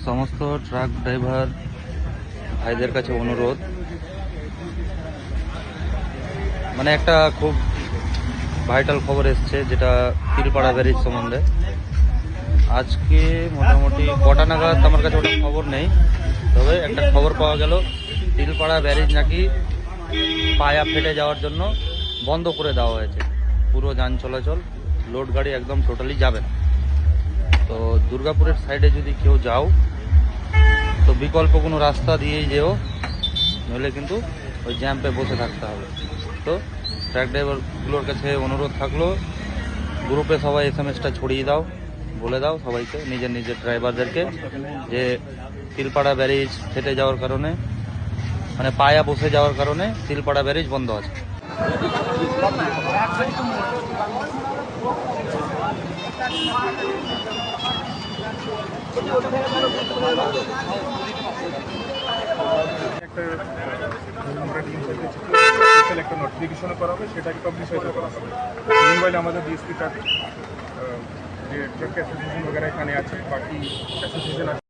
সমস্ত truck driver ভাইদের কাছে অনুরোধ, মানে একটা খুব ভাইটাল খবর এসছে, যেটা তিলপাড়া ব্যারিজ সম্বন্ধে। আজকে মোটামুটি কটা নাগাদ আমার কাছে ওটা খবর নেই, তবে একটা খবর পাওয়া গেল তিলপাড়া ব্যারিজ নাকি পায়া ফেটে যাওয়ার জন্য বন্ধ করে দেওয়া হয়েছে। পুরো যান চলাচল, লোড গাড়ি একদম টোটালি যাবে না। তো দুর্গাপুরের সাইডে যদি কেউ যাও তো বিকল্প কোনো রাস্তা দিয়েই যেও, নইলে কিন্তু ওই জ্যাম্পে বসে থাকতে হবে। তো ট্রাক ড্রাইভারগুলোর কাছে অনুরোধ থাকলো, গ্রুপে সবাই SMS-টা ছড়িয়ে দাও, বলে দাও সবাইকে, নিজের নিজের ড্রাইভারদেরকে, যে তিলপাড়া ব্যারিজ ফেটে যাওয়ার কারণে, মানে পায়া বসে যাওয়ার কারণে তিলপাড়া ব্যারিজ বন্ধ আছে। একটা নোটিফিকেশনও করা হবে, সেটাকে পাবলিশাইজ করা হবে। মোবাইলে আমাদের DSP ট্রাফিক যে ট্রাক অ্যাসোসিয়েশন वगैरह এখানে আছে, বাকি অ্যাসোসিয়েশন